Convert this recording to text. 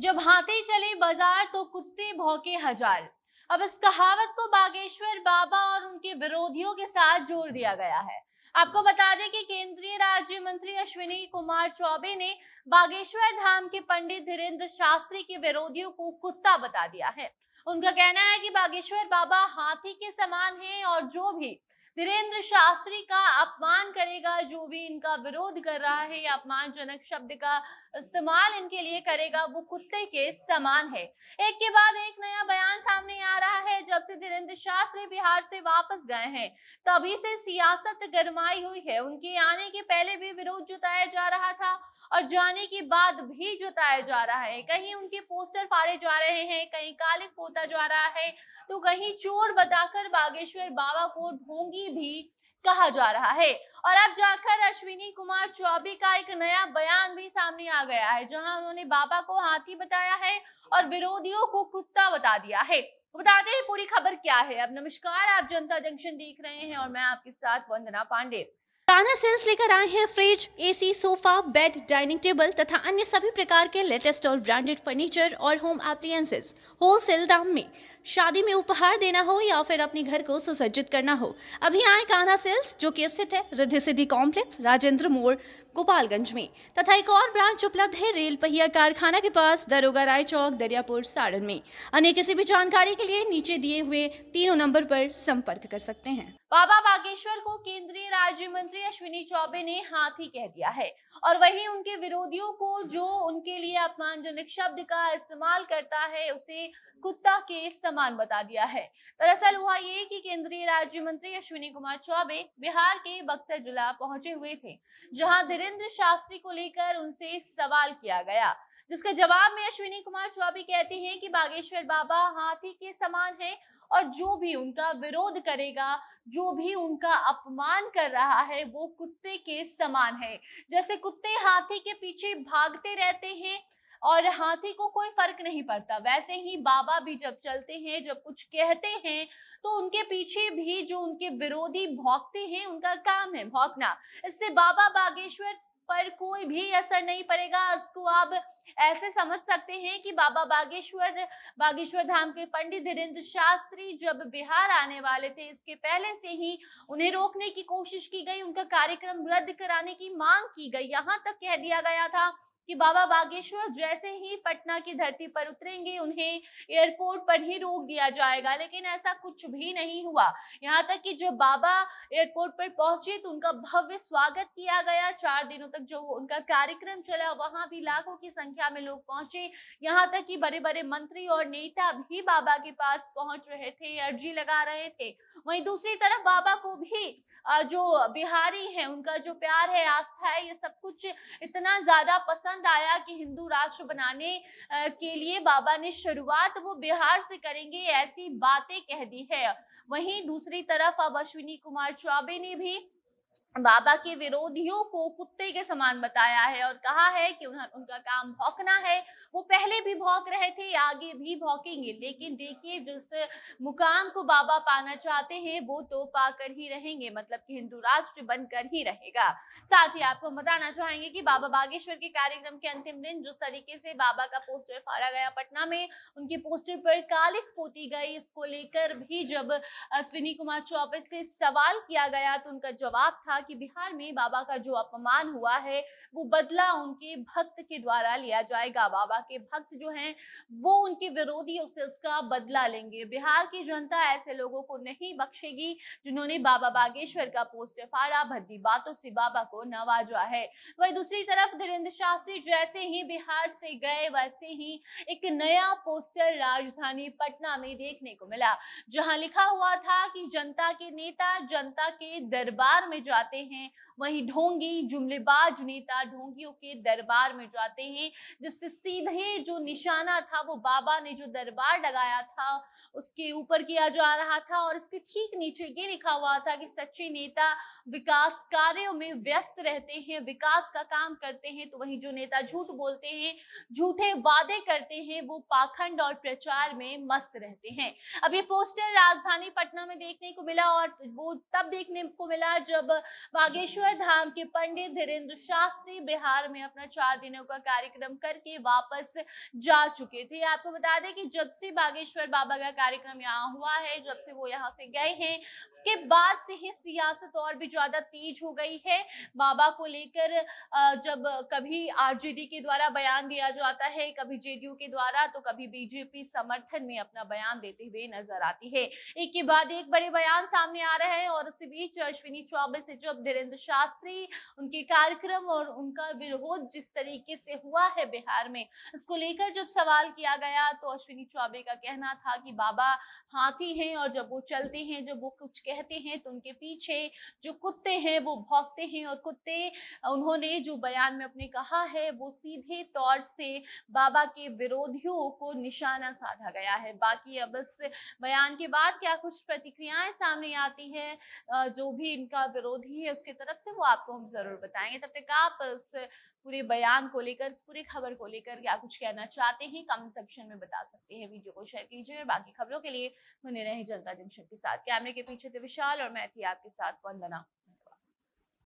जब हाथी चले बाजार तो कुत्ते भौंके हजार। अब इस कहावत को बागेश्वर बाबा और उनके विरोधियों के साथ जोड़ दिया गया है। आपको बता दें कि केंद्रीय राज्य मंत्री अश्विनी कुमार चौबे ने बागेश्वर धाम के पंडित धीरेन्द्र शास्त्री के विरोधियों को कुत्ता बता दिया है। उनका कहना है कि बागेश्वर बाबा हाथी के समान हैं और जो भी धीरेन्द्र शास्त्री का अपमान करेगा, जो भी इनका विरोध कर रहा है या अपमानजनक शब्द का इस्तेमाल इनके लिए करेगा, वो कुत्ते के समान है। एक के बाद एक नया बयान सामने आ रहा है। जब से धीरेन्द्र शास्त्री बिहार से वापस गए हैं, तभी से सियासत गरमाई हुई है। उनके आने के पहले भी विरोध जताया जा रहा था और जाने के बाद भी जताया जा रहा है। कहीं उनके पोस्टर फाड़े जा रहे हैं, कहीं कालिक पोता जा रहा है, तो कहीं चोर बताकर बागेश्वर बाबा को ढोंगी भी कहा जा रहा है। और अब जाकर अश्विनी कुमार चौबे का एक नया बयान भी सामने आ गया है, जहां उन्होंने बाबा को हाथी बताया है और विरोधियों को कुत्ता बता दिया है। बताते हैं पूरी खबर क्या है। अब नमस्कार, आप जनता जंक्शन देख रहे हैं और मैं आपके साथ वंदना पांडे। कान्हा सेल्स लेकर आए हैं fridge, AC, sofa, bed, dining table तथा अन्य सभी प्रकार के लेटेस्ट और ब्रांडेड फर्नीचर और होम एप्लियंसेस होलसेल दाम में। शादी में उपहार देना हो या फिर अपने घर को सुसज्जित करना हो, अभी आए कान्हा सेल्स, जो कि स्थित है रिद्धि सिद्धि कॉम्प्लेक्स, राजेंद्र मोड़, गोपालगंज में। तथा एक और ब्रांच उपलब्ध है रेल पहिया कारखाना के पास, दरोगा राय चौक, दरियापुर, सारण में। अन्य किसी भी जानकारी के लिए नीचे दिए हुए तीनों नंबर पर संपर्क कर सकते हैं। बाबा बागेश्वर को केंद्रीय राज्य मंत्री अश्विनी चौबे ने हाथी कह दिया है और वहीं उनके विरोधियों को, जो उनके लिए अपमानजनक शब्द का इस्तेमाल करता है, उसे कुत्ता के समान बता दिया है। दरअसल हुआ ये कि केंद्रीय राज्य मंत्री अश्विनी कुमार चौबे बिहार के बक्सर जिला पहुंचे हुए थे, जहां धीरेन्द्र शास्त्री को लेकर उनसे सवाल किया गया, जिसके जवाब में अश्विनी कुमार चौबे कहते हैं कि बागेश्वर बाबा हाथी के समान है और जो भी उनका विरोध करेगा, जो भी उनका अपमान कर रहा है, वो कुत्ते के समान है। जैसे कुत्ते हाथी के पीछे भागते रहते हैं और हाथी को कोई फर्क नहीं पड़ता, वैसे ही बाबा भी जब चलते हैं, जब कुछ कहते हैं, तो उनके पीछे भी जो उनके विरोधी भौंकते हैं, उनका काम है भौंकना। इससे बाबा बागेश्वर पर कोई भी असर नहीं पड़ेगा। इसको आप ऐसे समझ सकते हैं कि बाबा बागेश्वर धाम के पंडित धीरेन्द्र शास्त्री जब बिहार आने वाले थे, इसके पहले से ही उन्हें रोकने की कोशिश की गई, उनका कार्यक्रम रद्द कराने की मांग की गई। यहाँ तक कह दिया गया था कि बाबा बागेश्वर जैसे ही पटना की धरती पर उतरेंगे, उन्हें एयरपोर्ट पर ही रोक दिया जाएगा, लेकिन ऐसा कुछ भी नहीं हुआ। यहाँ तक कि जब बाबा एयरपोर्ट पर पहुंचे तो उनका भव्य स्वागत किया गया। 4 दिनों तक जो उनका कार्यक्रम चला, वहां भी लाखों की संख्या में लोग पहुंचे। यहाँ तक कि बड़े बड़े मंत्री और नेता भी बाबा के पास पहुंच रहे थे, अर्जी लगा रहे थे। वहीं दूसरी तरफ बाबा को भी जो बिहारी हैं, उनका जो प्यार है, आस्था है, ये सब कुछ इतना ज्यादा पसंद आया कि हिंदू राष्ट्र बनाने के लिए बाबा ने शुरुआत वो बिहार से करेंगे, ऐसी बातें कह दी है। वहीं दूसरी तरफ अब अश्विनी कुमार चौबे ने भी बाबा के विरोधियों को कुत्ते के समान बताया है और कहा है कि उनका काम भौंकना है। वो पहले भी भौंक रहे थे, आगे भी भौंकेंगे, लेकिन देखिए जिस मुकाम को बाबा पाना चाहते हैं, वो तो पाकर ही रहेंगे, मतलब कि हिंदू राष्ट्र बनकर ही रहेगा। साथ ही आपको बताना चाहेंगे कि बाबा बागेश्वर के कार्यक्रम के अंतिम दिन जिस तरीके से बाबा का पोस्टर फाड़ा गया पटना में, उनके पोस्टर पर कालिख पोती गई, इसको लेकर भी जब अश्विनी कुमार चौबे से सवाल किया गया तो उनका जवाब था कि बिहार में बाबा का जो अपमान हुआ है, वो बदला उनके भक्त के द्वारा लिया जाएगा। बाबा के भक्त जो हैं, वो उनके विरोधियों से उसका बदला लेंगे। बिहार की जनता ऐसे लोगों को नहीं बख्शेगी जिन्होंने बाबा बागेश्वर का पोस्टर फाड़ा, भद्दी बातों से बाबा को नवाजा है। वहीं दूसरी तरफ धीरेन्द्र शास्त्री जैसे ही बिहार से गए, वैसे ही एक नया पोस्टर राजधानी पटना में देखने को मिला, जहां लिखा हुआ था कि जनता के नेता जनता के दरबार में जाते हैं, वहीं ढोंगी जुमलेबाज नेता ढोंगियों के दरबार में जाते हैं। जिससे सीधे जो निशाना था, वो बाबा ने जो दरबार लगाया था उसके ऊपर किया जा रहा था और इसके ठीक नीचे ये लिखा हुआ था कि सच्चे नेता विकास कार्यों में व्यस्त रहते हैं, विकास का काम करते हैं, तो वहीं जो नेता झूठ बोलते हैं, झूठे वादे करते हैं, वो पाखंड और प्रचार में मस्त रहते हैं। अब ये पोस्टर राजधानी पटना में देखने को मिला और वो तब देखने को मिला जब बागेश्वर धाम के पंडित धीरेन्द्र शास्त्री बिहार में अपना 4 दिनों का कार्यक्रम करके वापस जा चुके थे। आपको बता दें कि जब से बागेश्वर बाबा का कार्यक्रम यहाँ हुआ है, जब से वो यहाँ से गए हैं, उसके बाद से ही सियासत और भी ज्यादा तेज हो गई है। बाबा को लेकर जब कभी आरजेडी के द्वारा बयान दिया जाता है, कभी जेडीयू के द्वारा, तो कभी बीजेपी समर्थन में अपना बयान देते हुए नजर आती है। एक के बाद एक बड़े बयान सामने आ रहे हैं और इसी बीच अश्विनी चौबे से जब धीरेन्द्र शास्त्री उनके कार्यक्रम और उनका विरोध जिस तरीके से हुआ है बिहार में, इसको लेकर जब सवाल किया गया तो अश्विनी चौबे का कहना था कि बाबा हाथी हैं और जब वो चलते हैं, जब वो कुछ कहते हैं तो उनके पीछे जो कुत्ते हैं वो भौंकते हैं, और कुत्ते, उन्होंने जो बयान में अपने कहा है वो सीधे तौर से बाबा के विरोधियों को निशाना साधा गया है। बाकी अब इस बयान के बाद क्या कुछ प्रतिक्रियाएं सामने आती है, जो भी इनका विरोधी है उसके तरफ से, वो आपको हम जरूर बताएंगे। तब तक आप इस पूरे बयान को लेकर, इस पूरी खबर को लेकर क्या कुछ कहना चाहते हैं, कमेंट सेक्शन में बता सकते हैं। वीडियो को शेयर कीजिए और बाकी खबरों के लिए बने रहे जनता जंक्शन के साथ। कैमरे के पीछे थे विशाल और मैं थी आपके साथ वंदना।